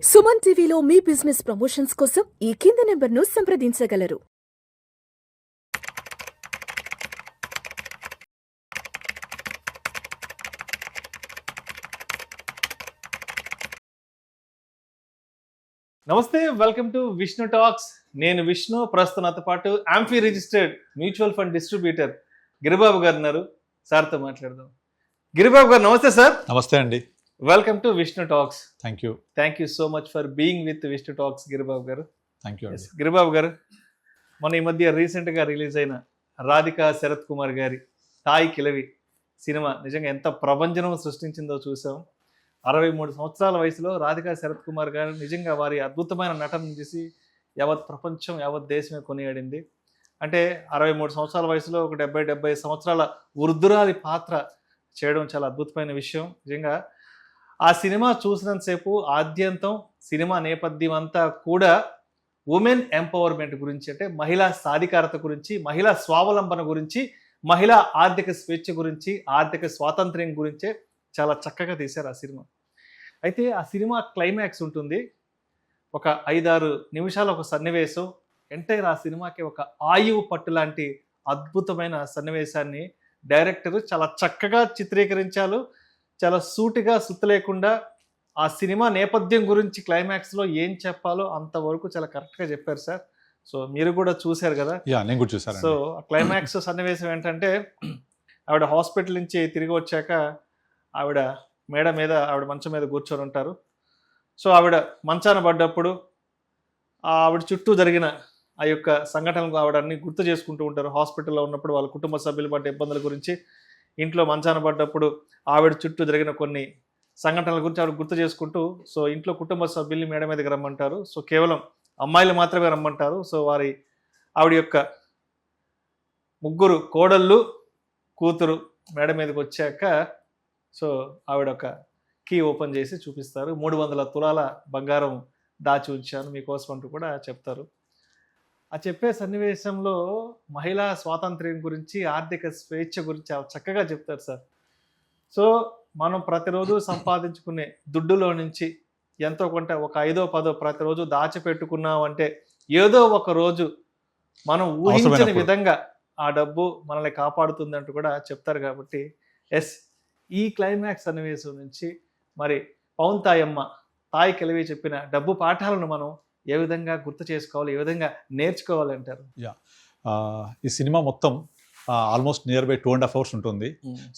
సుమన్ టీవీలో మీ business promotions కోసం ఈ కింది నెంబర్ను సంప్రదించగలరు. నమస్తే, వెల్కమ్ టు విష్ణు టాక్స్. నేను విష్ణు. ప్రస్తుతం నాతో పాటు amphi registered mutual fund distributor Giribabu గారు ఉన్నారు. సార్తో మాట్లాడదాం. గిరిబాబు గారు నమస్తే సార్. నమస్తే అండి. Welcome to Vishnu talks. Thank you so much for being with Vishnu talks Giribabu garu. Thank you. Giribabu గారు, మన ఈ మధ్య రీసెంట్గా రిలీజ్ అయిన రాధికా శరత్ కుమార్ గారి తాయి కిలవి సినిమా నిజంగా ఎంత ప్రభంజనం సృష్టించిందో చూసాం. 63 సంవత్సరాల వయసులో రాధికా శరత్ కుమార్ గారు నిజంగా వారి అద్భుతమైన నటన చేసి యావత్ ప్రపంచం, యావత్ దేశమే కొనియాడింది. అంటే 63 సంవత్సరాల వయసులో ఒక 70 సంవత్సరాల వృద్ధురాలి పాత్ర చేయడం చాలా అద్భుతమైన విషయం. నిజంగా ఆ సినిమా చూసినంతసేపు ఆద్యంతం సినిమా నేపథ్యం అంతా కూడా ఉమెన్ ఎంపవర్మెంట్ గురించి, అంటే మహిళా సాధికారత గురించి, మహిళా స్వావలంబన గురించి, మహిళా ఆర్థిక స్వేచ్ఛ గురించి, ఆర్థిక స్వాతంత్ర్యం గురించే చాలా చక్కగా తీశారు ఆ సినిమా. అయితే ఆ సినిమా క్లైమాక్స్ ఉంటుంది, ఒక 5-6 నిమిషాల ఒక సన్నివేశం. ఎంటైర్ ఆ సినిమాకి ఒక ఆయువు పట్టు లాంటి అద్భుతమైన సన్నివేశాన్ని డైరెక్టర్ చాలా చక్కగా చిత్రీకరించారు. చాలా సూటిగా, సుత్తు లేకుండా ఆ సినిమా నేపథ్యం గురించి క్లైమాక్స్లో ఏం చెప్పాలో అంతవరకు చాలా కరెక్ట్గా చెప్పారు సార్. సో మీరు కూడా చూశారు కదా? నేను కూడా చూసాను. సో క్లైమాక్స్ సన్నివేశం ఏంటంటే, ఆవిడ హాస్పిటల్ నుంచి తిరిగి వచ్చాక ఆవిడ మేడ మీద, ఆవిడ మంచం మీద కూర్చొని ఉంటారు. సో ఆవిడ మంచాన పడ్డప్పుడు ఆవిడ చుట్టూ జరిగిన ఆ యొక్క సంఘటనలు ఆవిడ అన్ని గుర్తు చేసుకుంటూ ఉంటారు. హాస్పిటల్లో ఉన్నప్పుడు వాళ్ళ కుటుంబ సభ్యులు పడ్డ ఇబ్బందుల గురించి, ఇంట్లో మంచాన పడ్డప్పుడు ఆవిడ చుట్టూ జరిగిన కొన్ని సంఘటనల గురించి ఆవిడ గుర్తు చేసుకుంటూ, సో ఇంట్లో కుటుంబ సభ్యుల్ని మేడ మీదకి రమ్మంటారు. సో కేవలం అమ్మాయిలు మాత్రమే రమ్మంటారు. సో ఆవిడ యొక్క ముగ్గురు కోడళ్ళు, కూతురు మేడ మీదకి వచ్చాక, సో ఆవిడ ఒక కీ ఓపెన్ చేసి చూపిస్తారు. 300 తులాల బంగారం దాచి ఉంచాను మీకోసం అంటూ కూడా చెప్తారు. ఆ చెప్పే సన్నివేశంలో మహిళా స్వాతంత్ర్యం గురించి, ఆర్థిక స్వేచ్ఛ గురించి చక్కగా చెప్తారు సార్. సో మనం ప్రతిరోజు సంపాదించుకునే దుడ్డులో నుంచి ఎంతో కొంత, ఒక 5-10 ప్రతిరోజు దాచిపెట్టుకున్నాం అంటే ఏదో ఒక రోజు మనం ఊహించని విధంగా ఆ డబ్బు మనల్ని కాపాడుతుంది అంటూ కూడా చెప్తారు. కాబట్టి ఈ క్లైమాక్స్ సన్నివేశం నుంచి మరి పవన్ తాయమ్మ, తాయి కిలవి చెప్పిన డబ్బు పాఠాలను మనం ఏ విధంగా గుర్తు చేసుకోవాలి, ఏ విధంగా నేర్చుకోవాలి అంటారు? ఈ సినిమా మొత్తం ఆల్మోస్ట్ నియర్ బై 2.5 hours ఉంటుంది.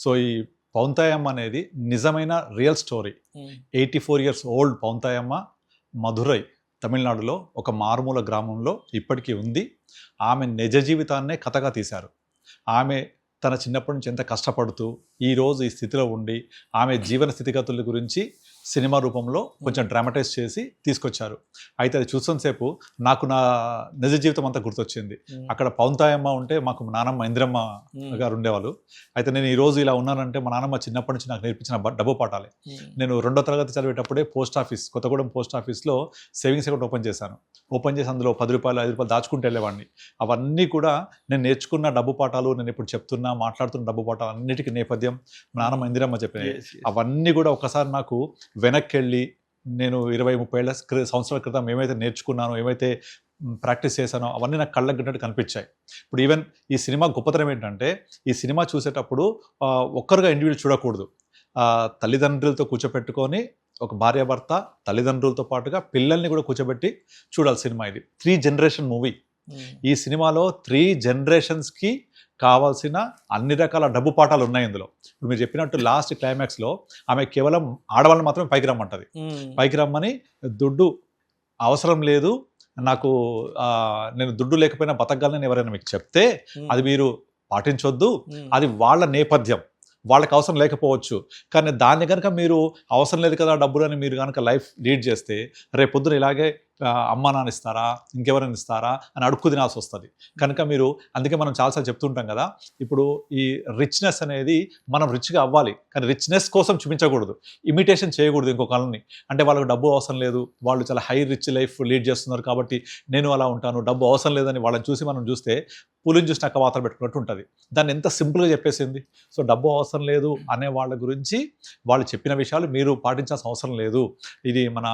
సో ఈ పవన్ తాయమ్మ అనేది నిజమైన real story. 84 years old Pavan Thayamma Madurai, తమిళనాడులో ఒక మారుమూల గ్రామంలో ఇప్పటికీ ఉంది. ఆమె నిజ జీవితాన్నే కథగా తీశారు. ఆమె తన చిన్నప్పటి నుంచి ఎంత కష్టపడుతూ ఈరోజు ఈ స్థితిలో ఉండి ఆమె జీవన స్థితిగతుల గురించి సినిమా రూపంలో కొంచెం డ్రామటైజ్ చేసి తీసుకొచ్చారు. అయితే అది చూసినంతసేపు నాకు నా నిజ జీవితం అంతా గుర్తొచ్చింది. అక్కడ పవన్ తాయమ్మ ఉంటే మాకు నానమ్మ ఇందిరమ్మ గారు ఉండేవాళ్ళు. అయితే నేను ఈరోజు ఇలా ఉన్నానంటే మా నానమ్మ చిన్నప్పటి నుంచి నాకు నేర్పించిన డబ్బు పాఠాలే. నేను 2వ తరగతి చదివేటప్పుడే పోస్ట్ ఆఫీస్, కొత్తగూడెం పోస్ట్ ఆఫీస్లో సేవింగ్స్ అకౌంట్ ఓపెన్ చేసి అందులో 10 రూపాయలు 5 రూపాయలు దాచుకుంటూ వెళ్ళేవాడిని. అవన్నీ కూడా నేను నేర్చుకున్న డబ్బు పాఠాలు, నేను ఇప్పుడు చెప్తున్నా మాట్లాడుతున్న డబ్బు పాఠాలు అన్నిటికీ నేపథ్యం మా నానమ్మ ఇందిరమ్మ చెప్పినాయి. అవన్నీ కూడా ఒకసారి నాకు వెనక్కి వెళ్ళి నేను 20-30 సంవత్సరాల క్రితం ఏమైతే నేర్చుకున్నానో, ఏమైతే ప్రాక్టీస్ చేశానో అవన్నీ నాకు కళ్ళకు గిన్నట్టు కనిపించాయి. ఇప్పుడు ఈవెన్ ఈ సినిమా గొప్పతనం ఏంటంటే, ఈ సినిమా చూసేటప్పుడు ఒక్కరుగా ఇండివిజువల్ చూడకూడదు. తల్లిదండ్రులతో కూర్చోపెట్టుకొని, ఒక భార్యాభర్త, తల్లిదండ్రులతో పాటుగా పిల్లల్ని కూడా కూర్చోబెట్టి చూడాలి సినిమా. ఇది 3 generation మూవీ. ఈ సినిమాలో 3 generations కావాల్సిన అన్ని రకాల డబ్బు పాఠాలు ఉన్నాయి ఇందులో. ఇప్పుడు మీరు చెప్పినట్టు లాస్ట్ క్లైమాక్స్లో ఆమె కేవలం ఆడవాళ్ళని మాత్రమే పైకి రమ్మంటది. పైకి రమ్మని, దుడ్డు అవసరం లేదు నాకు, నేను దుడ్డు లేకపోయినా బతకగలని ఎవరైనా మీకు చెప్తే అది మీరు పాటించొద్దు. అది వాళ్ళ నేపథ్యం, వాళ్ళకి అవసరం లేకపోవచ్చు. కానీ దాన్ని కనుక మీరు అవసరం లేదు కదా డబ్బులని మీరు కనుక లైఫ్ లీడ్ చేస్తే రేపు పొద్దున ఇలాగే అమ్మ నాన్న ఇస్తారా, ఇంకెవరైనా ఇస్తారా అని అడుక్కు తినాల్సి వస్తుంది. కనుక మీరు, అందుకే మనం చాలాసార్లు చెప్తుంటాం కదా, ఇప్పుడు ఈ రిచ్నెస్ అనేది మనం రిచ్గా అవ్వాలి, కానీ రిచ్నెస్ కోసం చూపించకూడదు, ఇమిటేషన్ చేయకూడదు ఇంకొకళ్ళని. అంటే వాళ్ళకి డబ్బు అవసరం లేదు, వాళ్ళు చాలా హై రిచ్ లైఫ్ లీడ్ చేస్తున్నారు కాబట్టి నేను అలా ఉంటాను, డబ్బు అవసరం లేదని వాళ్ళని చూసి మనం చూస్తే పులిని చూసి నక్క వాతలు పెట్టుకున్నట్టు ఉంటుంది. దాన్ని ఎంత సింపుల్గా చెప్పేసింది. సో డబ్బు అవసరం లేదు అనే వాళ్ళ గురించి వాళ్ళు చెప్పిన విషయాలు మీరు పాటించాల్సిన అవసరం లేదు. ఇది మన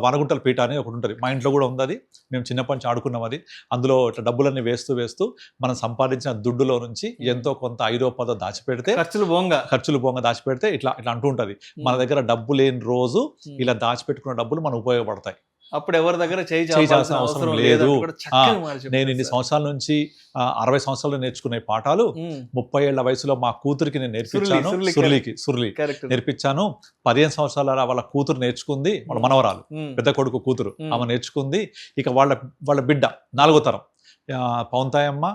వానగుంటల పీఠ అని ఒకటి ఉంటుంది, మా ఇంట్లో కూడా ఉంది. అది మేము చిన్నప్పటి నుంచి ఆడుకున్నాం. అది అందులో ఇట్లా డబ్బులన్నీ వేస్తూ మనం సంపాదించిన దుడ్డులో నుంచి ఎంతో కొంత 5-10 దాచిపెడితే, ఖర్చులు బొంగ దాచిపెడితే ఇట్లా అంటూ ఉంటుంది. మన దగ్గర డబ్బు లేని రోజు ఇలా దాచిపెట్టుకున్న డబ్బులు మనకు ఉపయోగపడతాయి. అప్పుడు ఎవరి దగ్గర చేయాల్సిన అవసరం లేదు. నేను ఇన్ని సంవత్సరాల నుంచి 60 సంవత్సరాలు నేర్చుకునే పాఠాలు 30 ఏళ్ల వయసులో మా కూతురికి నేను నేర్పించాను. సుర్లి నేర్పించాను. 15 సంవత్సరాల వాళ్ళ కూతురు నేర్చుకుంది, వాళ్ళ మనవరాలు, పెద్ద కొడుకు కూతురు ఆమె నేర్చుకుంది. ఇక వాళ్ళ బిడ్డ 4వ తరం పౌంతాయమ్మ,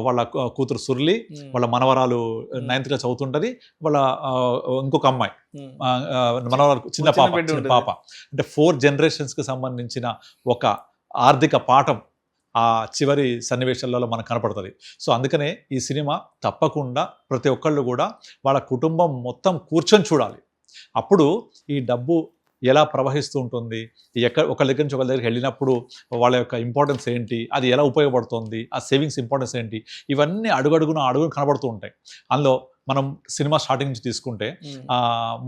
వాళ్ళ కూతురు సుర్లి, వాళ్ళ మనవరాలు 9th క్లాస్ చదువుతుంటది. వాళ్ళ ఇంకొక అమ్మాయి మనవరాలు చిన్న పాప. అంటే 4 generations కి సంబంధించిన ఒక ఆర్థిక పాఠం ఆ చివరి సన్నివేశాలలో మనకు కనపడుతుంది. సో అందుకనే ఈ సినిమా తప్పకుండా ప్రతి ఒక్కళ్ళు కూడా వాళ్ళ కుటుంబం మొత్తం కూర్చొని చూడాలి. అప్పుడు ఈ డబ్బు ఎలా ప్రవహిస్తూ ఉంటుంది, ఒకళ్ళ దగ్గర నుంచి ఒకళ్ళ దగ్గరికి వెళ్ళినప్పుడు వాళ్ళ యొక్క ఇంపార్టెన్స్ ఏంటి, అది ఎలా ఉపయోగపడుతుంది, ఆ సేవింగ్స్ ఇంపార్టెన్స్ ఏంటి, ఇవన్నీ అడుగడుగున కనబడుతూ ఉంటాయి. అందులో మనం సినిమా స్టార్టింగ్ నుంచి తీసుకుంటే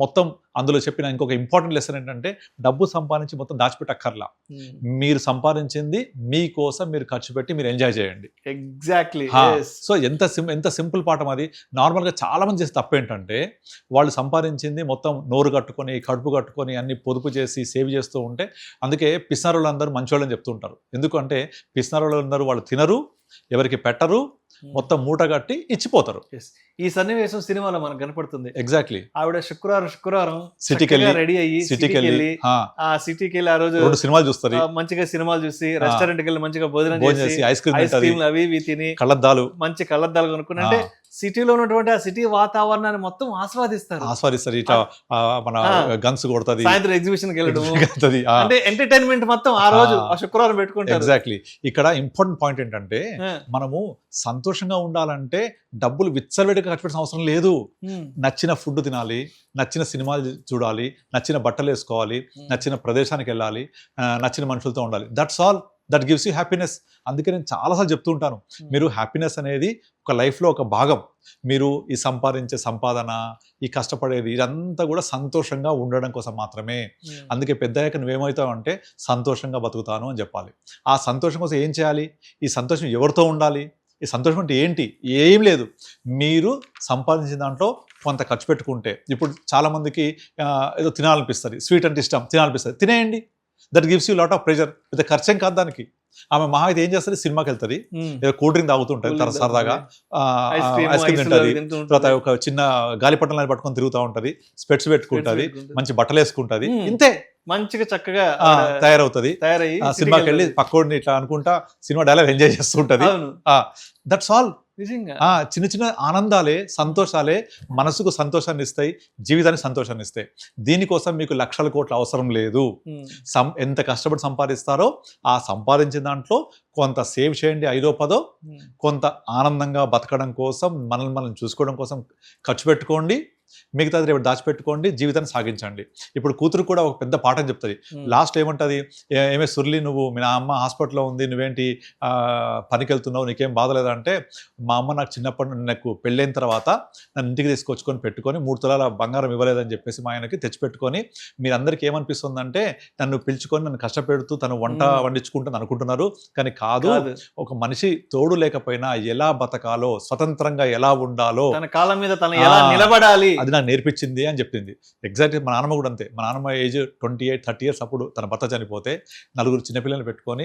మొత్తం అందులో చెప్పిన ఇంకొక ఇంపార్టెంట్ లెసన్ ఏంటంటే డబ్బు సంపాదించి మొత్తం దాచిపెట్టక్కర్లా. మీరు సంపాదించింది మీకోసం మీరు ఖర్చు పెట్టి మీరు ఎంజాయ్ చేయండి. ఎగ్జాక్ట్లీ. సో ఎంత సింపుల్ పాఠం అది. నార్మల్గా చాలా మంది చేసే తప్పు ఏంటంటే వాళ్ళు సంపాదించింది మొత్తం నోరు కట్టుకొని కడుపు కట్టుకొని అన్ని పొదుపు చేసి సేవ్ చేస్తూ ఉంటే, అందుకే పిసినారులు అందరూ మంచోళ్ళని చెప్తుంటారు. ఎందుకంటే పిసినారులు అందరూ వాళ్ళు తినరు, ఎవరికి పెట్టరు, మొత్తం మూట కట్టి ఇచ్చిపోతారు. ఈ సన్నివేశం సినిమాలో మనకు కనపడుతుంది. ఎగ్జాక్ట్లీ. ఆవిడ శుక్రవారం సిటీకి రెడీ అయ్యి సిటీకి వెళ్ళి ఆ రోజు 2 సినిమాలు చూస్తారు, మంచిగా సినిమాలు చూసి రెస్టారెంట్ కి వెళ్ళి మంచిగా భోజనం చేసి ఐస్ క్రీమ్ అవి ఇవి తిని మంచి కళ్ళద్దాలు కొనుక్కుని, అంటే సిటీలో ఉన్నటువంటి ఆ సిటీ వాతావరణాన్ని మొత్తం ఆస్వాదిస్తారు. ఇట్లా మన గన్స్ కొడుతుంది, సాయంత్రం ఎగ్జిబిషన్ కి వెళ్ళడం, అంటే ఎంటర్టైన్మెంట్ మొత్తం ఆ రోజు శుక్రవారం పెట్టుకుంటారు. ఎగ్జాక్ట్లీ. ఇక్కడ ఇంపార్టెంట్ పాయింట్ ఏంటంటే మనము సంతోషంగా ఉండాలంటే డబ్బులు విచ్చలవిడిగా ఖర్చు పెట్టిన అవసరం లేదు. నచ్చిన ఫుడ్ తినాలి, నచ్చిన సినిమాలు చూడాలి, నచ్చిన బట్టలు వేసుకోవాలి, నచ్చిన ప్రదేశానికి వెళ్ళాలి, నచ్చిన మనుషులతో ఉండాలి. That's all. That gives you happiness. అందుకే నేను చాలాసార్లు చెప్తూ ఉంటాను, మీరు హ్యాపీనెస్ అనేది ఒక లైఫ్లో ఒక భాగం. మీరు ఈ సంపాదించే సంపాదన, ఈ కష్టపడేది, ఇదంతా కూడా సంతోషంగా ఉండడం కోసం మాత్రమే. అందుకే పెద్దయ్యాక నువ్వేమవుతావు అంటే సంతోషంగా బతుకుతాను అని చెప్పాలి. ఆ సంతోషం కోసం ఏం చేయాలి? ఈ సంతోషం ఎవరితో ఉండాలి? ఈ సంతోషం అంటే ఏంటి? ఏం లేదు, మీరు సంపాదించిన దాంట్లో కొంత ఖర్చు పెట్టుకుంటే. ఇప్పుడు చాలామందికి ఏదో తినాలనిపిస్తుంది, స్వీట్ అంటే ఇష్టం, తినాలనిపిస్తుంది, తినేయండి. That gives you lot of pleasure. పెద్ద ఖర్చేం కాదు దానికి. ఆమె మహా అయితే ఏం చేస్తుంది, సినిమాకి వెళ్తుంది, ఏదో కూల్ డ్రింక్ తాగుతుంటుంది, సరదాగా ఐస్ క్రీమ్ తింటుంది, తర్వాత ఒక చిన్న గాలిపట్టణాన్ని పట్టుకొని తిరుగుతూ ఉంటుంది, స్పెట్స్ పెట్టుకుంటుంది, మంచి బట్టలు వేసుకుంటుంది, ఇంతే. మంచిగా చక్కగా తయారవుతుంది. సినిమాకి వెళ్ళి పక్కోడిని ఇట్లా అనుకుంటా సినిమా డైలాగ్ ఎంజాయ్ చేస్తుంటది. That's all. చిన్న చిన్న ఆనందాలే, సంతోషాలే మనసుకు సంతోషాన్ని ఇస్తాయి, జీవితానికి సంతోషాన్ని ఇస్తాయి. దీనికోసం మీకు లక్షల కోట్ల అవసరం లేదు. ఎంత కష్టపడి సంపాదిస్తారో ఆ సంపాదించిన దాంట్లో కొంత సేవ్ చేయండి, 5-10, కొంత ఆనందంగా బతకడం కోసం, మనల్ని మనం చూసుకోవడం కోసం ఖర్చు పెట్టుకోండి. మిగతాది రేపు దాచిపెట్టుకోండి, జీవితాన్ని సాగించండి. ఇప్పుడు కూతురు కూడా ఒక పెద్ద పాఠం చెప్తుంది. లాస్ట్ ఏమంటుంది, ఏమే సుర్లి, నువ్వు మీ అమ్మ హాస్పిటల్లో ఉంది, నువ్వేంటి పనికి వెళ్తున్నావు, నీకేం బాధ లేదంటే, మా అమ్మ నాకు చిన్నప్పటి నుండి నాకు పెళ్ళైన తర్వాత నన్ను ఇంటికి తీసుకొచ్చుకొని పెట్టుకొని 3 తులాల బంగారం ఇవ్వలేదని చెప్పేసి మా ఆయనకి తెచ్చిపెట్టుకొని, మీరందరికీ ఏమనిపిస్తుందంటే నన్ను పిలుచుకొని నన్ను కష్టపెడుతూ తను వంట వండించుకుంటుంది అనుకుంటున్నారు. కానీ కాదు, ఒక మనిషి తోడు లేకపోయినా ఎలా బతకాలో, స్వతంత్రంగా ఎలా ఉండాలో, తన కాళ్ళ మీద తను ఎలా నిలబడాలి, అది నాకు నేర్పించింది అని చెప్పింది. ఎగ్జాక్ట్లీ మా నాన్నమ్మ కూడా అంతే. మా నాన్నమ్మ ఏజ్ 28-30 years అప్పుడు తన భర్త చనిపోతే 4 చిన్నపిల్లల్ని పెట్టుకొని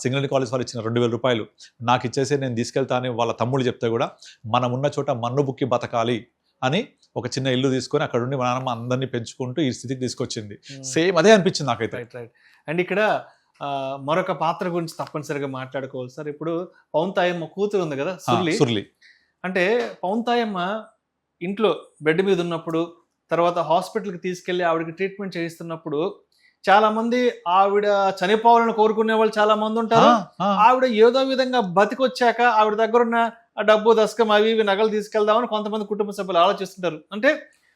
సింగరేణి కాలేజ్ వాళ్ళు ఇచ్చిన 2000 రూపాయలు నాకు ఇచ్చేసి నేను తీసుకెళ్తాను వాళ్ళ తమ్ముళ్ళు చెప్తే కూడా, మనం ఉన్న చోట మన్ను బుక్కి బతకాలి అని ఒక చిన్న ఇల్లు తీసుకొని అక్కడ ఉండి మా నాన్నమ్మ అందరినీ పెంచుకుంటూ ఈ స్థితికి తీసుకొచ్చింది. సేమ్ అదే అనిపించింది నాకైతే. అండ్ ఇక్కడ మరొక పాత్ర గురించి తప్పనిసరిగా మాట్లాడుకోవాలి సార్. ఇప్పుడు పౌంతాయమ్మ కూతురు ఉంది కదా, సుర్లి. అంటే పౌంతాయమ్మ ఇంట్లో బెడ్ మీద ఉన్నప్పుడు, తర్వాత హాస్పిటల్కి తీసుకెళ్లి ఆవిడకి ట్రీట్మెంట్ చేయిస్తున్నప్పుడు, చాలా మంది ఆవిడ చనిపోవాలని కోరుకునే వాళ్ళు చాలా మంది ఉంటారు. ఆవిడ ఏదో విధంగా బతికొచ్చాక ఆవిడ దగ్గర ఉన్న డబ్బు, దశకం, అవి ఇవి నగలు తీసుకెళ్దామని కొంతమంది కుటుంబ సభ్యులు ఆలోచిస్తుంటారు. అంటే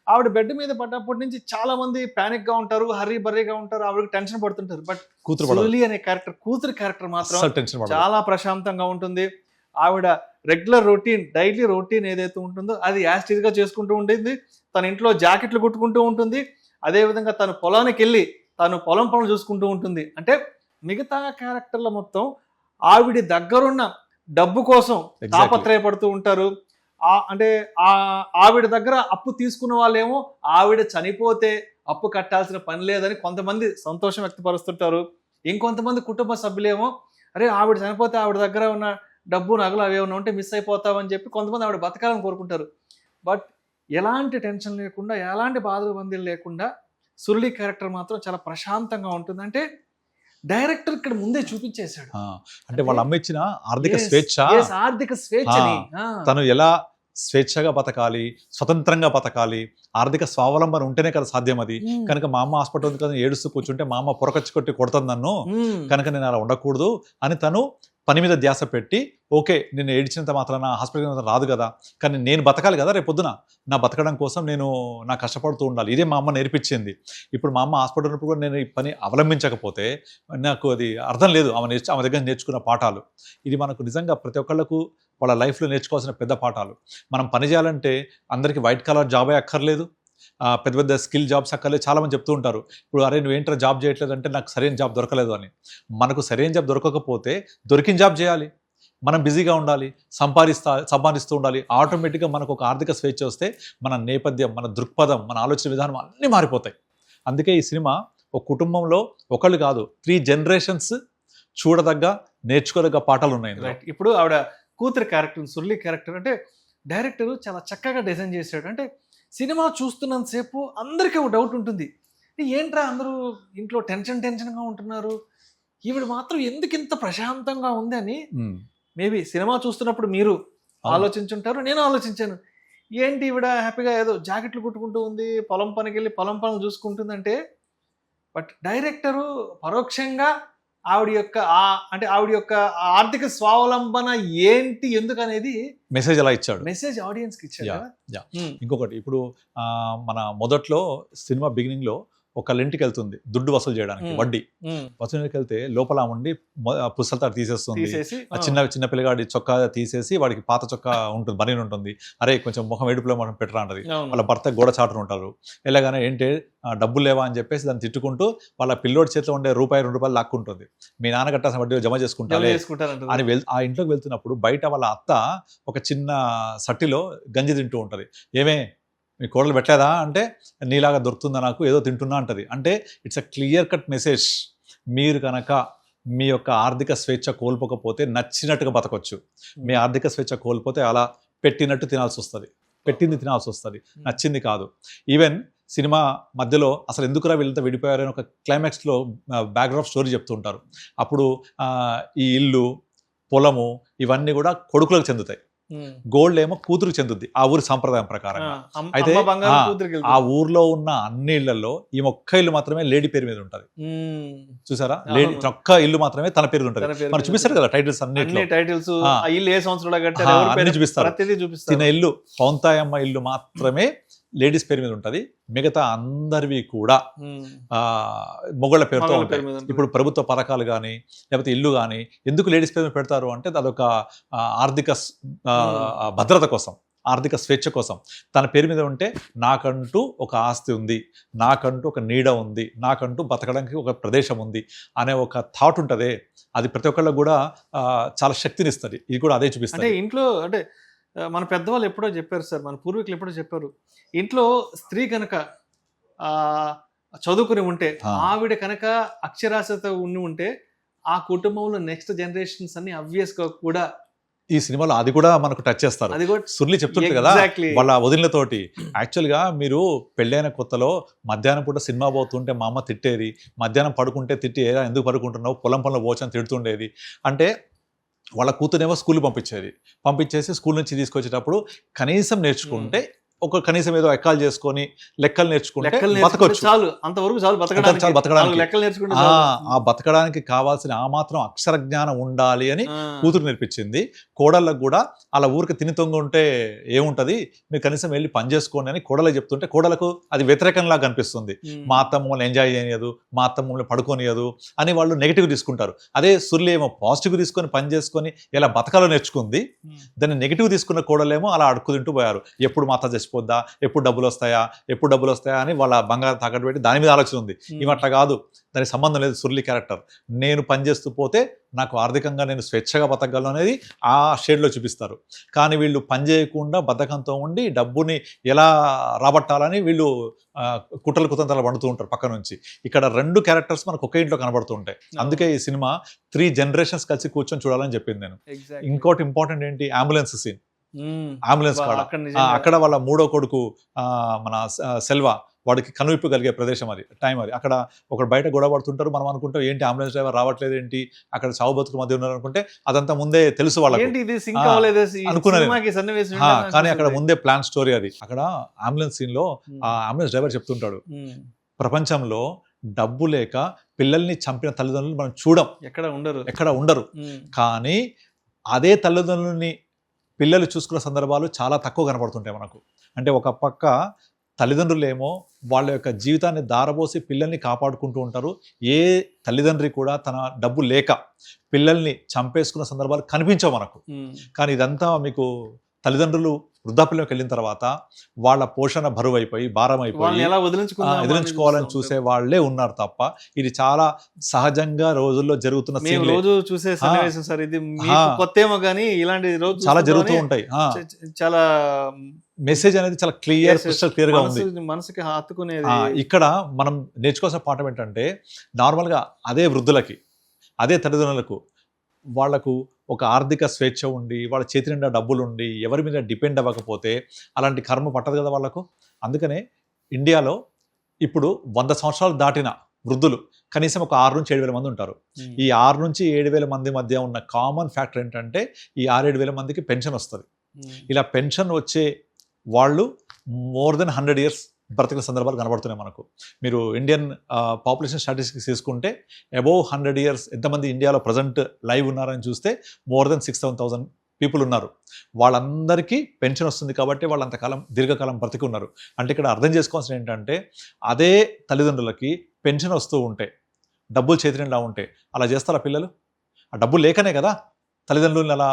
ఆవిడ బెడ్ మీద పడ్డప్పటి నుంచి చాలా మంది ప్యానిక్ గా ఉంటారు, హర్రీ బర్రీగా ఉంటారు, ఆవిడకి టెన్షన్ పడుతుంటారు. బట్ సుర్లి అనే క్యారెక్టర్, కూతురు క్యారెక్టర్ మాత్రం చాలా ప్రశాంతంగా ఉంటుంది. ఆవిడ రెగ్యులర్ రొటీన్, డైలీ రొటీన్ ఏదైతే ఉంటుందో అది యాస్టీజ్గా చేసుకుంటూ ఉంటుంది. తన ఇంట్లో జాకెట్లు కుట్టుకుంటూ ఉంటుంది. అదేవిధంగా తను పొలానికి వెళ్ళి తను పొలం పనులు చూసుకుంటూ ఉంటుంది. అంటే మిగతా క్యారెక్టర్ల మొత్తం ఆవిడ దగ్గరున్న డబ్బు కోసం తాపత్రయపడుతూ ఉంటారు. అంటే ఆవిడ దగ్గర అప్పు తీసుకున్న వాళ్ళేమో ఆవిడ చనిపోతే అప్పు కట్టాల్సిన పని లేదని కొంతమంది సంతోషం వ్యక్తపరుస్తుంటారు. ఇంకొంతమంది కుటుంబ సభ్యులేమో అరే ఆవిడ చనిపోతే ఆవిడ దగ్గర ఉన్న డబ్బు నగలు అవి ఏమైనా ఉంటే మిస్ అయిపోతామని చెప్పి కొంతమంది ఆవిడ బతకాలని కోరుకుంటారు. బట్ ఎలాంటి టెన్షన్ లేకుండా, ఎలాంటి బాధలు బందీలు లేకుండా సురళి క్యారెక్టర్ మాత్రం చాలా ప్రశాంతంగా ఉంటుంది. అంటే డైరెక్టర్ ఇక్కడ ముందే చూపించేశాడు. అంటే వాళ్ళ అమ్మ ఇచ్చిన ఆర్థిక స్వేచ్ఛ, ఆర్థిక స్వేచ్ఛని తను ఎలా స్వేచ్ఛగా బతకాలి, స్వతంత్రంగా బతకాలి, ఆర్థిక స్వావలంబన ఉంటేనే కదా సాధ్యం అది. కనుక మా అమ్మ హాస్పిటల్ ఉంది కదా ఏడుస్తూ కూర్చుంటే మా అమ్మ పొరకచ్చి కొట్టి కొడుతుంది నన్ను, కనుక నేను అలా ఉండకూడదు అని తను పని మీద ధ్యాస పెట్టి ఓకే నేను ఏడ్చినంత మాత్రాన హాస్పిటల్ రాదు కదా, కానీ నేను బతకాలి కదా రేపు పొద్దున, నా బతకడం కోసం నేను నా కష్టపడుతూ ఉండాలి. ఇదే మా అమ్మ నేర్పించింది. ఇప్పుడు మా అమ్మ హాస్పిటల్ ఉన్నప్పుడు కూడా నేను ఈ పని అవలంబించకపోతే నాకు అది అర్థం లేదు. ఆమె దగ్గర నేర్చుకున్న పాఠాలు ఇది మనకు నిజంగా ప్రతి ఒక్కళ్ళకు వాళ్ళ లైఫ్లో నేర్చుకోవాల్సిన పెద్ద పాఠాలు. మనం పని చేయాలంటే అందరికీ వైట్ కలర్ జాబే అక్కర్లేదు, పెద్ద పెద్ద స్కిల్ జాబ్స్ అక్కర్లేదు. చాలామంది చెప్తూ ఉంటారు ఇప్పుడు అరే నువ్వేంట్రా జాబ్ చేయట్లేదు అంటే నాకు సరైన జాబ్ దొరకలేదు అని. మనకు సరైన జాబ్ దొరకకపోతే దొరికిన జాబ్ చేయాలి, మనం బిజీగా ఉండాలి, సంపాదిస్తూ ఉండాలి. ఆటోమేటిక్గా మనకు ఒక ఆర్థిక స్వేచ్ఛ వస్తే మన నేపథ్యం, మన దృక్పథం, మన ఆలోచన విధానం అన్నీ మారిపోతాయి. అందుకే ఈ సినిమా ఒక కుటుంబంలో ఒకళ్ళు కాదు 3 generations చూడదగ్గ నేర్చుకోదగ్గ పాఠాలు ఉన్నాయి. ఇప్పుడు ఆవిడ కూతురు క్యారెక్టర్ సురళి క్యారెక్టర్ అంటే డైరెక్టర్ చాలా చక్కగా డిజైన్ చేశాడు. అంటే సినిమా చూస్తున్నంతసేపు అందరికీ ఒక డౌట్ ఉంటుంది, ఏంట్రా అందరూ ఇంట్లో టెన్షన్గా ఉంటున్నారు, ఈవిడ మాత్రం ఎందుకు ఇంత ప్రశాంతంగా ఉంది అని మేబీ సినిమా చూస్తున్నప్పుడు మీరు ఆలోచించుంటారు, నేను ఆలోచించాను. ఏంటి ఈవిడ హ్యాపీగా ఏదో జాకెట్లు కుట్టుకుంటూ ఉంది, పొలం పనికి వెళ్ళి పొలం పనులు చూసుకుంటుందంటే, బట్ డైరెక్టరు పరోక్షంగా ఆవిడ యొక్క ఆర్థిక స్వావలంబన ఏంటి ఎందుకు అనేది మెసేజ్ అలా ఇచ్చాడు, మెసేజ్ ఆడియన్స్కి ఇచ్చాడు. ఇంకొకటి ఇప్పుడు మన మొదట్లో సినిమా బిగినింగ్ లో ఒకళ్ళ ఇంటికి వెళ్తుంది దుడ్డు వసూలు చేయడానికి, వడ్డీ వసూలుకి వెళ్తే లోపల ఉండి పుస్తకాలతో తీసేస్తుంది. చిన్న పిల్లగాడి చొక్కా తీసేసి వాడికి పాత చొక్కా ఉంటుంది, బనీన్ ఉంటుంది, అరే కొంచెం ముఖం ఏడుపులో మనం పెట్టరా అంటది. వాళ్ళ భర్త గోడ చాటును ఉంటారు. ఎలాగానే ఏంటి డబ్బులు లేవా అని చెప్పేసి దాన్ని తిట్టుకుంటూ వాళ్ళ పిల్లోడి చేతిలో ఉండే ₹2 లాక్కుంటుంది. మీ నాన్న కట్టాల్సిన వడ్డీ జమ చేసుకుంటారు అని ఆ ఇంట్లోకి వెళ్తున్నప్పుడు బయట వాళ్ళ అత్త ఒక చిన్న సట్టిలో గంజి తింటూ ఉంటది. ఏమే మీ కోడలు పెట్టలేదా అంటే నీలాగా దొరుకుతుందా నాకు, ఏదో తింటున్నా అంటది. అంటే it's a clear cut message. మీరు కనుక మీ యొక్క ఆర్థిక స్వేచ్ఛ కోల్పోకపోతే నచ్చినట్టుగా బతకొచ్చు, మీ ఆర్థిక స్వేచ్ఛ కోల్పోతే అలా పెట్టినట్టు తినాల్సి వస్తుంది, పెట్టింది తినాల్సి వస్తుంది, నచ్చింది కాదు. ఈవెన్ సినిమా మధ్యలో అసలు ఎందుకురా వీళ్ళతో విడిపోయారని ఒక క్లైమాక్స్లో బ్యాక్గ్రౌండ్ స్టోరీ చెప్తూ ఉంటారు. అప్పుడు ఈ ఇల్లు, పొలము ఇవన్నీ కూడా కొడుకులకు చెందుతాయి, గోల్డ్ ఏమో కూతురుకు చెందుద్ది ఆ ఊరి సంప్రదాయం ప్రకారంగా. అయితే ఆ ఊర్లో ఉన్న అన్ని ఇళ్లలో ఈ ఒక్క ఇల్లు మాత్రమే లేడీ పేరు మీద ఉంటది. చూసారా, లేడీ ఒక్క ఇల్లు మాత్రమే తన పేరు ఉంటది. మనం చూపిస్తారు కదా టైటిల్స్ అన్ని చూపిస్తారు. తిన ఇల్లు పౌంతాయమ్మ ఇల్లు మాత్రమే లేడీస్ పేరు మీద ఉంటది, మిగతా అందరివి కూడా మొగళ్ళ పేరుతో ఉంటాయి. ఇప్పుడు ప్రభుత్వ పథకాలు కానీ లేకపోతే ఇల్లు కానీ ఎందుకు లేడీస్ పేరు మీద పెడతారు అంటే అదొక ఆర్థిక భద్రత కోసం, ఆర్థిక స్వేచ్ఛ కోసం. తన పేరు మీద ఉంటే నాకంటూ ఒక ఆస్తి ఉంది, నాకంటూ ఒక నీడ ఉంది, నాకంటూ బతకడానికి ఒక ప్రదేశం ఉంది అనే ఒక థాట్ ఉంటుంది. అది ప్రతి ఒక్కళ్ళకు కూడా చాలా శక్తినిస్తుంది. ఇది కూడా అదే చూపిస్తుంది. అంటే ఇంట్లో అంటే మన పెద్దవాళ్ళు ఎప్పుడో చెప్పారు సార్, మన పూర్వీకులు ఎప్పుడో చెప్పారు, ఇంట్లో స్త్రీ కనుక చదువుకుని ఉంటే, ఆవిడ కనుక అక్షరాస్యత ఉంటే ఆ కుటుంబంలో నెక్స్ట్ జనరేషన్స్ అన్ని అబ్వియస్గా కూడా ఈ సినిమాలో అది కూడా మనకు టచ్ చేస్తారు. సుర్లి చెప్తుంది కదా వాళ్ళ వదినలతోటి, యాక్చువల్గా మీరు పెళ్ళైన కొత్తలో మధ్యాహ్నం పూట సినిమా పోతుంటే మా అమ్మ తిట్టేది, మధ్యాహ్నం పడుకుంటే తిట్టి ఏరా ఎందుకు పడుకుంటున్నావు, పొలం పనులు పోచని తిడుతుండేది. అంటే వాళ్ళ కూతురేమో స్కూల్ పంపించేసి స్కూల్ నుంచి తీసుకొచ్చేటప్పుడు కనీసం నేర్చుకుంటే ఒక కనీసం ఏదో ఎక్కాలు చేసుకొని లెక్కలు నేర్చుకుంటే లెక్కలు నేర్చుకుంటే బతకొచ్చు. చాలు, అంతవరకు చాలు బతకడానికి. చాలు బతకడానికి. నాలుగు లెక్కలు నేర్చుకుంటే ఆ చాలు. ఆ బతకడానికి కావాల్సిన ఆ మాత్రం అక్షర జ్ఞానం ఉండాలి అని ఆ. కూతురు నేర్పించింది. కోడళ్ళకు కూడా అలా ఊరికి తిని తొంగి ఉంటే ఏముంటది, మీరు కనీసం వెళ్ళి పని చేసుకోండి అని కోడలకు చెప్తుంటే కోడలకు అది వ్యతిరేకంలా కనిపిస్తుంది. మా అత్త మమ్మల్ని ఎంజాయ్ చేయనియదు, మా అత్త మమ్మల్ని పడుకోనియదు అని వాళ్ళు నెగిటివ్ తీసుకుంటారు. అదే సుర్లి ఏమో పాజిటివ్ తీసుకొని పని చేసుకొని ఎలా బతకాలో నేర్చుకుంది. దాన్ని నెగిటివ్ తీసుకున్న కోడలేమో అలా అడుక్కు తింటూ పోయారు. ఎప్పుడు మా అత్త చచ్చిపోద్దా, ఎప్పుడు డబ్బులు వస్తాయా అని వాళ్ళ బంగారం తాకట్టు పెట్టి దాని మీద ఆలోచన ఉంది. ఇవట్లా కాదు, దానికి సంబంధం లేదు. సుర్లి క్యారెక్టర్ నేను పనిచేస్తూ పోతే నాకు ఆర్థికంగా నేను స్వేచ్ఛగా బతకగలను అనేది ఆ షేడ్లో చూపిస్తారు. కానీ వీళ్ళు పని చేయకుండా బద్ధకంతో ఉండి డబ్బుని ఎలా రాబట్టాలని వీళ్ళు కుట్రలు కుతంత్రాలు వండుతూ ఉంటారు పక్క నుంచి. ఇక్కడ 2 క్యారెక్టర్స్ మనకు ఒకే ఇంట్లో కనబడుతూ ఉంటాయి. అందుకే ఈ సినిమా 3 జనరేషన్స్ కలిసి కూర్చొని చూడాలని చెప్పింది నేను. ఇంకోటి ఇంపార్టెంట్ ఏంటి, అంబులెన్స్ సీన్. అంబులెన్స్ అక్కడ వాళ్ళ 3వ కొడుకు మన సెల్వా, వాడికి కనువిప్పు కలిగే ప్రదేశం అది, టైం అది. అక్కడ ఒకడు బయట గొడవ పడుతుంటారు, మనం అనుకుంటాం ఏంటి అంబులెన్స్ డ్రైవర్ రావట్లేదు ఏంటి, అక్కడ చావు బతుకు మధ్య ఉన్నారు అనుకుంటే అదంతా ముందే తెలుసు వాళ్ళకి అనుకున్నారు. కానీ అక్కడ ముందే ప్లాన్ స్టోరీ అది. అక్కడ అంబులెన్స్ సీన్ లో ఆ అంబులెన్స్ డ్రైవర్ చెప్తుంటాడు, ప్రపంచంలో డబ్బు లేక పిల్లల్ని చంపిన తల్లిదండ్రులు మనం చూడం, ఎక్కడ ఉండరు. కానీ అదే తల్లిదండ్రులని పిల్లలు చూసుకున్న సందర్భాలు చాలా తక్కువ కనపడుతుంటాయి మనకు. అంటే ఒక పక్క తల్లిదండ్రులేమో వాళ్ళ యొక్క జీవితాన్ని దారబోసి పిల్లల్ని కాపాడుకుంటూ ఉంటారు. ఏ తల్లిదండ్రి కూడా తన డబ్బు లేక పిల్లల్ని చంపేసుకున్న సందర్భాలు కనిపించవు మనకు. కానీ ఇదంతా మీకు తల్లిదండ్రులు వృద్ధాప్యంలోకి వెళ్ళిన తర్వాత వాళ్ళ పోషణ బరువు అయిపోయి భారం అయిపోయి వదిలించుకోవాలని చూసే వాళ్ళే ఉన్నారు తప్ప ఇది చాలా సహజంగా రోజుల్లో జరుగుతున్న రోజు చూసే సన్నివేశం సార్. ఇది కొత్త ఏమో కానీ ఇలాంటి రోజు చాలా జరుగుతూ ఉంటాయి. చాలా మెసేజ్ అనేది చాలా క్లియర్ గా ఉంది, మనసుకి హత్తుకునేది. ఇక్కడ మనం నేర్చుకోవాల్సిన పాఠం ఏంటంటే, నార్మల్ గా అదే వృద్ధులకి అదే తల్లిదండ్రులకు వాళ్లకు ఒక ఆర్థిక స్వేచ్ఛ ఉండి వాళ్ళ చేతి నిండా డబ్బులు ఉండి ఎవరి మీద డిపెండ్ అవ్వకపోతే అలాంటి కర్మ పట్టదు కదా వాళ్ళకు. అందుకనే ఇండియాలో ఇప్పుడు 100 సంవత్సరాలు దాటిన వృద్ధులు కనీసం ఒక 6 నుంచి 7,000 మంది ఉంటారు. ఈ 6 నుంచి 7,000 మంది మధ్య ఉన్న కామన్ ఫ్యాక్టర్ ఏంటంటే ఈ 6-7,000 మందికి పెన్షన్ వస్తుంది. ఇలా పెన్షన్ వచ్చే వాళ్ళు మోర్ దెన్ 100 years బ్రతికిన సందర్భాలు కనబడుతున్నాయి మనకు. మీరు ఇండియన్ పాపులేషన్ స్టాటిస్టిక్స్ తీసుకుంటే అబోవ్ 100 years ఎంతమంది ఇండియాలో ప్రజెంట్ లైవ్ ఉన్నారని చూస్తే మోర్ దెన్ 6,000 పీపుల్ ఉన్నారు. వాళ్ళందరికీ పెన్షన్ వస్తుంది కాబట్టి వాళ్ళు అంతకాలం దీర్ఘకాలం బ్రతికి ఉన్నారు. అంటే ఇక్కడ అర్థం చేసుకోవాల్సిన ఏంటంటే, అదే తల్లిదండ్రులకి పెన్షన్ వస్తూ ఉంటే డబ్బులు చేతి నిండా ఉంటే అలా చేస్తారా పిల్లలు? ఆ డబ్బులు లేకనే కదా తల్లిదండ్రులను అలా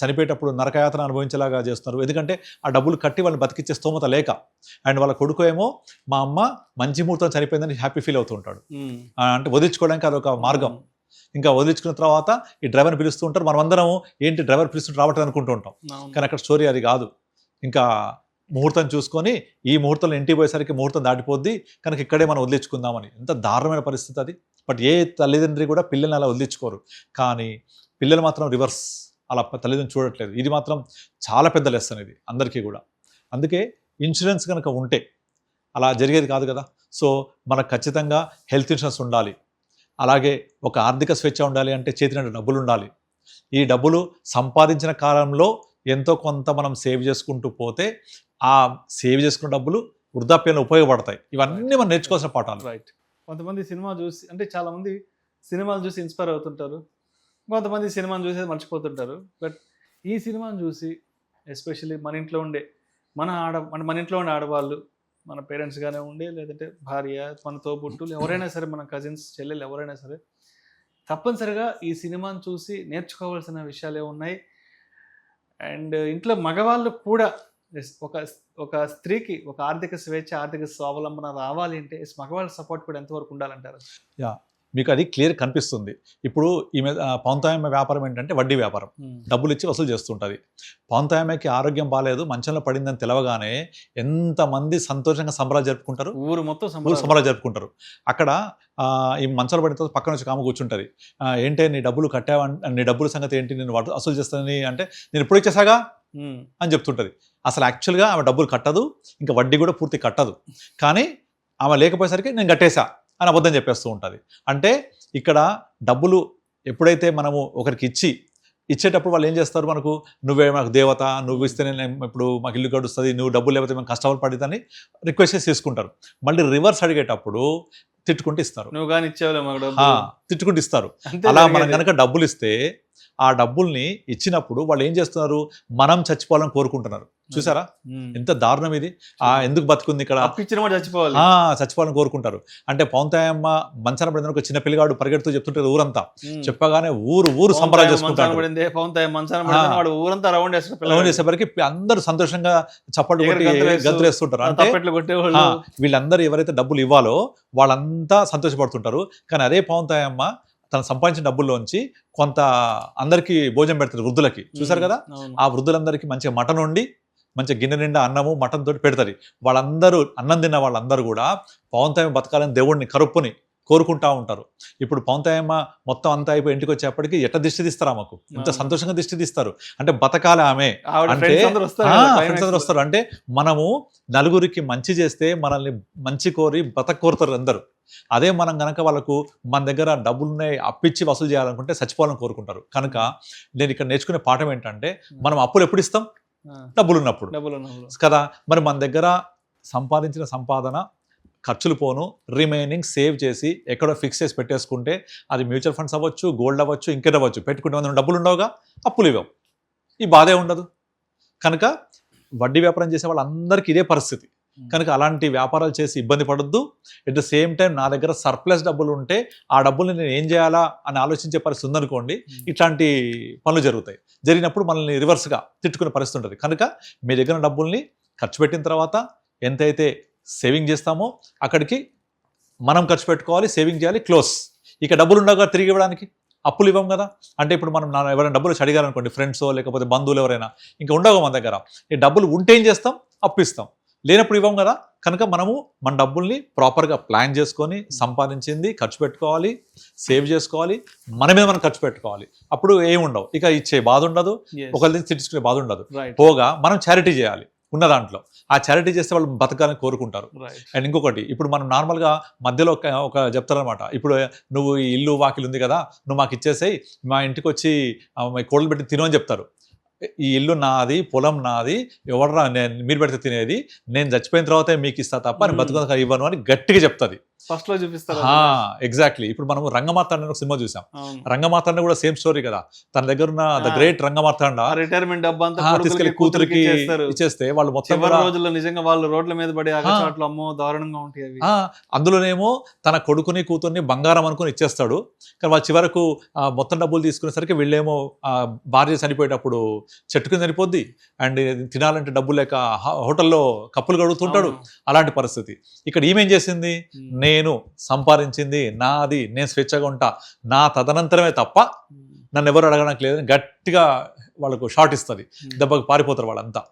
చనిపోయేటప్పుడు నరకయాతన అనుభవించేలాగా చేస్తున్నారు. ఎందుకంటే ఆ డబ్బులు కట్టి వాళ్ళని బతికిచ్చే స్తోమత లేక. అండ్ వాళ్ళ కొడుకు ఏమో మా అమ్మ మంచి ముహూర్తం చనిపోయిందని హ్యాపీ ఫీల్ అవుతూ ఉంటాడు. అంటే వదిలించుకోవడానికి అదొక మార్గం. ఇంకా వదిలించుకున్న తర్వాత ఈ డ్రైవర్ని పిలుస్తూ ఉంటారు. మనమందరం ఏంటి డ్రైవర్ పిలుస్తుంటే రావట్లేదు అనుకుంటూ ఉంటాం. కానీ అక్కడ స్టోరీ అది కాదు. ఇంకా ముహూర్తం చూసుకొని ఈ ముహూర్తంలో ఇంటికి పోయేసరికి ముహూర్తం దాటిపోద్ది కనుక ఇక్కడే మనం వదిలించుకుందామని. ఎంత దారుణమైన పరిస్థితి అది. బట్ ఏ తల్లిదండ్రి కూడా పిల్లల్ని అలా వదిలించుకోరు. కానీ పిల్లలు మాత్రం రివర్స్, అలా తల్లిదండ్రులు చూడట్లేదు. ఇది మాత్రం చాలా పెద్ద లెసన్ ఇది అందరికీ కూడా. అందుకే ఇన్సూరెన్స్ కనుక ఉంటే అలా జరిగేది కాదు కదా. సో మనకు ఖచ్చితంగా హెల్త్ ఇన్సూరెన్స్ ఉండాలి. అలాగే ఒక ఆర్థిక స్వేచ్ఛ ఉండాలి అంటే చేతిన డబ్బులు ఉండాలి. ఈ డబ్బులు సంపాదించిన కాలంలో ఎంతో కొంత మనం సేవ్ చేసుకుంటూ పోతే ఆ సేవ్ చేసుకున్న డబ్బులు వృద్ధాప్యంలో ఉపయోగపడతాయి. ఇవన్నీ మనం నేర్చుకోవాల్సిన పాఠాలు. రైట్. కొంతమంది సినిమా చూసి, అంటే చాలామంది సినిమాలు చూసి ఇన్స్పైర్ అవుతుంటారు, కొంతమంది సినిమాను చూసి మర్చిపోతుంటారు. బట్ ఈ సినిమాను చూసి ఎస్పెషల్లీ మన ఇంట్లో ఉండే ఆడవాళ్ళు, మన పేరెంట్స్గానే ఉండే, లేదంటే భార్య, మన తోబుట్టులు ఎవరైనా సరే, మన కజిన్స్, చెల్లెలు ఎవరైనా సరే తప్పనిసరిగా ఈ సినిమాను చూసి నేర్చుకోవాల్సిన విషయాలు ఏమున్నాయి. అండ్ ఇంట్లో మగవాళ్ళు కూడా ఒక స్త్రీకి ఒక ఆర్థిక స్వేచ్ఛ, ఆర్థిక స్వావలంబన రావాలి అంటే మగవాళ్ళ సపోర్ట్ కూడా ఎంతవరకు ఉండాలంటారు? మీకు అది క్లియర్ కనిపిస్తుంది. ఇప్పుడు ఈమె పౌంతాయమ్మ వ్యాపారం ఏంటంటే వడ్డీ వ్యాపారం, డబ్బులు ఇచ్చి వసూలు చేస్తుంటుంది. పౌంతాయమ్మకి ఆరోగ్యం బాగాలేదు, మంచంలో పడిందని తెలవగానే ఎంతమంది సంతోషంగా సంబరాలు జరుపుకుంటారు, ఊరు మొత్తం సంబరాలు జరుపుకుంటారు. అక్కడ ఈ మంచంలో పడిన తర్వాత పక్కన వచ్చి కామ కూర్చుంటుంది. ఏంటే నీ డబ్బులు కట్టావా, నీ డబ్బుల సంగతి ఏంటి, నేను వసూలు చేస్తానని అంటే నేను ఎప్పుడు ఇచ్చేసాగా అని చెప్తుంటుంది. అసలు యాక్చువల్గా ఆమె డబ్బులు కట్టదు, ఇంకా వడ్డీ కూడా పూర్తి కట్టదు. కానీ ఆమె లేకపోయేసరికి నేను కట్టేశా అని అబద్ధం చెప్పేస్తూ ఉంటుంది. అంటే ఇక్కడ డబ్బులు ఎప్పుడైతే మనము ఒకరికి ఇచ్చి ఇచ్చేటప్పుడు వాళ్ళు ఏం చేస్తారు, మనకు నువ్వే మాకు దేవత, నువ్వు ఇస్తేనే ఇప్పుడు మాకు ఇల్లు గడుస్తుంది, నువ్వు డబ్బులు లేకపోతే మేము కష్టాలు పడిద్దని రిక్వెస్ట్ చేసి తీసుకుంటారు. మళ్ళీ రివర్స్ అడిగేటప్పుడు తిట్టుకుంటూ ఇస్తారు, నువ్వు కానీ ఇచ్చేవాళ్ళే మాకు తిట్టుకుంటూ ఇస్తారు. అంతే అలా మనం జరిగేది. కనుక డబ్బులు ఇస్తే ఆ డబ్బుల్ని ఇచ్చినప్పుడు వాళ్ళు ఏం చేస్తున్నారు, మనం చచ్చిపోవాలని కోరుకుంటున్నారు. చూసారా ఎంత దారుణం ఇది. ఎందుకు బతుకుంది ఇక్కడ, అప్పిచ్చిన మాట చచ్చిపోవాలి. చచ్చిపోవాలని కోరుకుంటారు. అంటే పౌంతాయమ్మ మంచాన పడిన ఒక చిన్న పిల్లగాడు పరిగెడుతూ చెప్తుంటారు ఊరంతా, చెప్పగానే ఊరు సంబరాలు చేసుకుంటారు. వాడు ఊరంతా రౌండ్ రౌండ్ చేసేసరికి అందరూ సంతోషంగా చప్పట్లు కొట్టి గంతులేస్తుంటారు. అంటే కొట్టేవాళ్ళు. వీళ్ళందరూ ఎవరైతే డబ్బులు ఇవ్వాలో వాళ్ళంతా సంతోషపడుతుంటారు. కానీ అదే పౌంతాయమ్మ తను సంపాదించిన డబ్బుల్లోంచి కొంత అందరికి భోజనం పెడతారు వృద్ధులకి. చూసారు కదా, ఆ వృద్ధులందరికీ మంచిగా మటన్ వండి మంచిగా గిన్నె నిండా అన్నము మటన్ తోటి పెడతారు. వాళ్ళందరూ అన్నం తిన్న వాళ్ళందరూ కూడా పౌంతాయమ్మ బతకాలని దేవుడిని కరుప్పుని కోరుకుంటా ఉంటారు. ఇప్పుడు పౌంతాయమ్మ మొత్తం అంతా అయిపోయి ఇంటికి వచ్చేప్పటికి ఎట్లా దిష్టి తీస్తారు ఆమెకు, ఎంత సంతోషంగా దిష్టి తీస్తారు. అంటే బతకాలి ఆమె అంటే ఫ్రెండ్స్ అందరూ వస్తారు. అంటే మనము నలుగురికి మంచి చేస్తే మనల్ని మంచి కోరి కోరుతారు అందరూ. అదే మనం గనక వాళ్ళకు మన దగ్గర డబ్బులున్నాయి అప్పిచ్చి వసూలు చేయాలనుకుంటే చచ్చిపోవాలని కోరుకుంటారు. కనుక నేను ఇక్కడ నేర్చుకునే పాఠం ఏంటంటే, మనం అప్పులు ఎప్పుడు ఇస్తాం, డబ్బులు ఉన్నప్పుడు కదా. మరి మన దగ్గర సంపాదించిన సంపాదన ఖర్చులు పోను రిమైనింగ్ సేవ్ చేసి ఎక్కడో ఫిక్స్ చేసి పెట్టేసుకుంటే, అది మ్యూచువల్ ఫండ్స్ అవ్వచ్చు, గోల్డ్ అవ్వచ్చు, ఇంకేట్ అవ్వచ్చు, పెట్టుకుంటే మనం డబ్బులు ఉండవుగా, అప్పులు ఇవ్వవు, ఈ బాధే ఉండదు. కనుక వడ్డీ వ్యాపారం చేసే వాళ్ళందరికీ ఇదే పరిస్థితి. కనుక అలాంటి వ్యాపారాలు చేసి ఇబ్బంది పడొద్దు. ఎట్ ద సేమ్ టైం నా దగ్గర సర్ప్లస్ డబ్బులు ఉంటే ఆ డబ్బుల్ని నేను ఏం చేయాలా అని ఆలోచించే పరిస్థితి ఉందనుకోండి, ఇట్లాంటి పనులు జరుగుతాయి. జరిగినప్పుడు మనల్ని రివర్స్గా తిట్టుకునే పరిస్థితి ఉంటుంది. కనుక మీ దగ్గర డబ్బుల్ని ఖర్చు పెట్టిన తర్వాత ఎంతైతే సేవింగ్ చేస్తామో అక్కడికి మనం ఖర్చు పెట్టుకోవాలి, సేవింగ్ చేయాలి, క్లోజ్. ఇక డబ్బులు ఉండగా తిరిగి ఇవ్వడానికి అప్పులు ఇవ్వం కదా. అంటే ఇప్పుడు మనం ఎవరైనా డబ్బులు అడిగారనుకోండి, ఫ్రెండ్సో లేకపోతే బంధువులు ఎవరైనా, ఇంకా ఉండవు మన దగ్గర. ఈ డబ్బులు ఉంటే ఏం చేస్తాం, అప్పు ఇస్తాం, లేనప్పుడు ఇవ్వం కదా. కనుక మనము మన డబ్బుల్ని ప్రాపర్గా ప్లాన్ చేసుకొని సంపాదించింది ఖర్చు పెట్టుకోవాలి, సేవ్ చేసుకోవాలి, మన మీద మనం ఖర్చు పెట్టుకోవాలి. అప్పుడు ఏముండవు, ఇక ఇచ్చే బాధ ఉండదు, ఒకరి తిట్టుకునే బాధ ఉండదు. పోగా మనం చారిటీ చేయాలి ఉన్న దాంట్లో. ఆ చారిటీ చేస్తే వాళ్ళు బతకాలని కోరుకుంటారు. అండ్ ఇంకొకటి, ఇప్పుడు మనం నార్మల్గా మధ్యలో ఒక చెప్తారనమాట, ఇప్పుడు నువ్వు ఈ ఇల్లు వాకిలు ఉంది కదా, నువ్వు మాకు ఇచ్చేసేయి, మా ఇంటికి వచ్చి కోడలు పెట్టి తిను అని చెప్తారు. ఈ ఇల్లు నాది, పొలం నాది, ఎవడరా మీరు పెడితే తినేది, నేను చచ్చిపోయిన తర్వాతే మీకు ఇస్తా తప్ప నేను బతుక ఇవ్వను అని గట్టిగా చెప్తుంది. ఫస్ట్ లో చూపిస్తారు. ఎగ్జాక్ట్లీ. ఇప్పుడు మనం రంగమార్తాండ ఒక సినిమా చూసాం. రంగమార్తాండ కూడా సేమ్ స్టోరీ కదా. తన దగ్గర ఉన్న ద గ్రేట్ రంగమార్తాండ రిటైర్మెంట్ డబ్బు తీసుకెళ్లి కూతురికి ఇచ్చేస్తే వాళ్ళు మొత్తం రోజుల్లో నిజంగా వాళ్ళు రోడ్ల మీద పడి అగచాట్లు అమ్మో దారుణంగా ఉంటాయి. అందులోనేమో తన కొడుకుని కూతుర్ని బంగారం అనుకుని ఇచ్చేస్తాడు. కానీ వాళ్ళు చివరకు మొత్తం డబ్బులు తీసుకునేసరికి వీళ్ళేమో భార్య చనిపోయేటప్పుడు చెట్టుకుని చనిపోద్ది, అండ్ తినాలంటే డబ్బు లేక హోటల్లో కప్పులు కడుగుతుంటాడు. అలాంటి పరిస్థితి. ఇక్కడ ఈమెం చేసింది, నేను సంపాదించింది నాది, నేను స్వేచ్ఛగా ఉంటా, నా తదనంతరమే తప్ప నన్ను ఎవరు అడగడానికి లేదని గట్టిగా వాళ్ళకు షార్ట్ ఇస్తుంది. దెబ్బకి పారిపోతారు వాళ్ళంతా.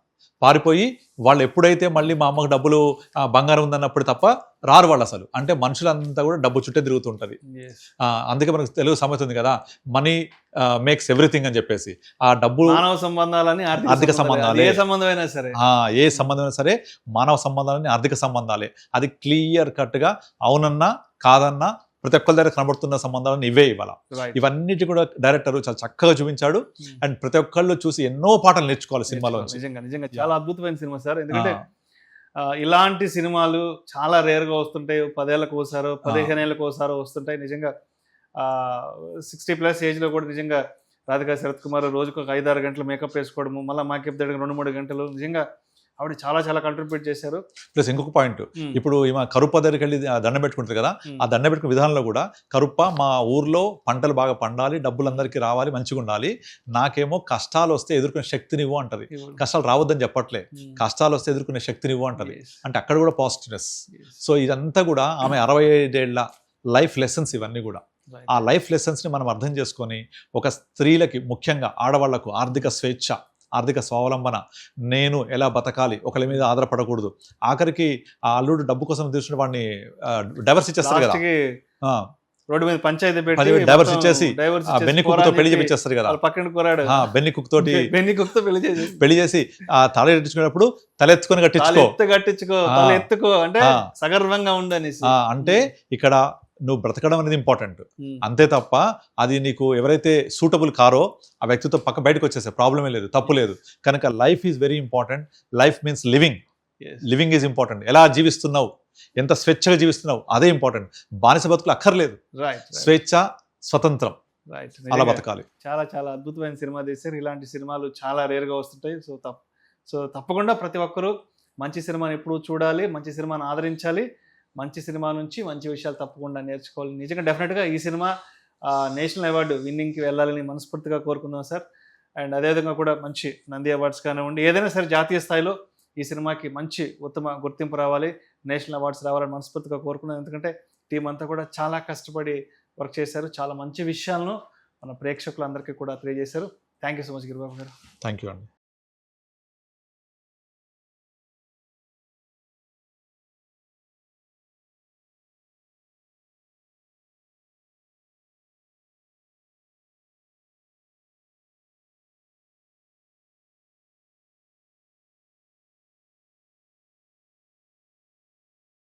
పారిపోయి వాళ్ళు ఎప్పుడైతే మళ్ళీ మా అమ్మకు డబ్బులు బంగారం ఉందన్నప్పుడు తప్ప రారు వాళ్ళు అసలు. అంటే మనుషులంతా కూడా డబ్బు చుట్టే తిరుగుతుంటది. అందుకే మనకు తెలుగు సామెత ఉంది కదా, మనీ మేక్స్ ఎవ్రీథింగ్ అని చెప్పేసి. ఆ డబ్బు మానవ సంబంధాలని ఆర్థిక సంబంధాలు, ఏ సంబంధమైనా సరే, ఏ సంబంధమైనా సరే మానవ సంబంధాలని ఆర్థిక సంబంధాలే. అది క్లియర్ కట్ గా అవునన్నా కాదన్నా ప్రతి ఒక్కరి దగ్గర కనబడుతున్న సంబంధాలను ఇవే ఇవ్వాల. ఇవన్నిటి కూడా డైరెక్టర్ చాలా చక్కగా చూపించాడు. అండ్ ప్రతి ఒక్కళ్ళు చూసి ఎన్నో పాటలు నేర్చుకోవాలి సినిమాలో. నిజంగా చాలా అద్భుతమైన సినిమా సార్. ఎందుకంటే ఇలాంటి సినిమాలు చాలా రేర్ గా వస్తుంటాయి. 10 ఏళ్ళకు ఒకసారో 15 ఏళ్ళకు ఒకసారో వస్తుంటాయి. నిజంగా 60+ ఏజ్ లో కూడా నిజంగా రాధికా శరత్ కుమార్ రోజుకు ఒక 5-6 గంటలు మేకప్ వేసుకోవడము, మళ్ళీ మేకప్ దగ్గర 2-3 గంటలు, నిజంగా ఆవిడ చాలా చాలా కంట్రిబ్యూట్ చేశారు. ప్లస్ ఇంకొక పాయింట్, ఇప్పుడు ఈమె కరుప్ప దగ్గరికి వెళ్ళి దండం పెట్టుకుంటారు కదా, ఆ దండం పెట్టుకునే విధానంలో కూడా కరుప్ప మా ఊర్లో పంటలు బాగా పండాలి, డబ్బులందరికీ రావాలి, మంచిగా ఉండాలి, నాకేమో కష్టాలు వస్తే ఎదుర్కొనే శక్తినివ్వు అంటది. కష్టాలు రావద్దని చెప్పట్లే, కష్టాలు వస్తే ఎదుర్కొనే శక్తినివ్వు అంటది. అంటే అక్కడ కూడా పాజిటివ్నెస్. సో ఇదంతా కూడా ఆమె 65 ఏళ్ల లైఫ్ లెసన్స్ ఇవన్నీ కూడా. ఆ లైఫ్ లెసన్స్ని మనం అర్థం చేసుకొని ఒక స్త్రీలకి, ముఖ్యంగా ఆడవాళ్లకు ఆర్థిక స్వేచ్ఛ, ఆర్థిక స్వావలంబన, నేను ఎలా బతకాలి, ఒకరి మీద ఆధారపడకూడదు. ఆఖరికి ఆ అల్లుడు డబ్బు కోసం తీసుకున్న వాడిని డైవర్స్ ఇచ్చేస్తారు కదా, రోడ్డు మీద పంచాయతీ డైవర్స్ ఇచ్చేసి బెన్నీ కుక్ తో పెళ్లి చేపిచ్చేస్తారు కదా. బెన్నీ కుక్ తోటి పెళ్లి చేసి ఆ తల ఎట్టించుకునేటప్పుడు తలెత్తుకొని కట్టించుకో ఎత్తుకో అంటే సగర్వంగా ఉండని. అంటే ఇక్కడ నువ్వు బ్రతకడం అనేది ఇంపార్టెంట్, ఉమ్, అంతే తప్ప అది నీకు ఎవరైతే సూటబుల్ కారో ఆ వ్యక్తితో బయటకు వచ్చేసే ప్రాబ్లమే లేదు, తప్పు లేదు. కనుక life is very important. Life means living. yes, living is important. ఎలా జీవిస్తున్నావు, ఎంత స్వేచ్ఛగా జీవిస్తున్నావు, అదే ఇంపార్టెంట్. బానిస బతుకులు అక్కర్లేదు, right, right, స్వేచ్ఛ, స్వతంత్రం, right. అలా నిజంగా బతకాలి. చాలా చాలా అద్భుతమైన సినిమా తీశారు. ఇలాంటి సినిమాలు చాలా రేర్గా వస్తుంటాయి. సో తప్పకుండా ప్రతి ఒక్కరూ మంచి సినిమాని ఎప్పుడూ చూడాలి, మంచి సినిమాని ఆదరించాలి, మంచి సినిమా నుంచి మంచి విషయాలు తప్పకుండా నేర్చుకోవాలి. నిజంగా డెఫినెట్గా ఈ సినిమా నేషనల్ అవార్డు విన్నింగ్కి వెళ్ళాలని మనస్ఫూర్తిగా కోరుకుందాం సార్. అండ్ అదేవిధంగా కూడా మంచి నంది అవార్డ్స్ కానివ్వండి, ఏదైనా సరే జాతీయ స్థాయిలో ఈ సినిమాకి మంచి ఉత్తమ గుర్తింపు రావాలి, నేషనల్ అవార్డ్స్ రావాలని మనస్ఫూర్తిగా కోరుకున్నాను. ఎందుకంటే టీం అంతా కూడా చాలా కష్టపడి వర్క్ చేశారు, చాలా మంచి విషయాలను మన ప్రేక్షకులందరికీ కూడా తెలియజేశారు. Thank you so much Giribabu garu. Thank you అండి.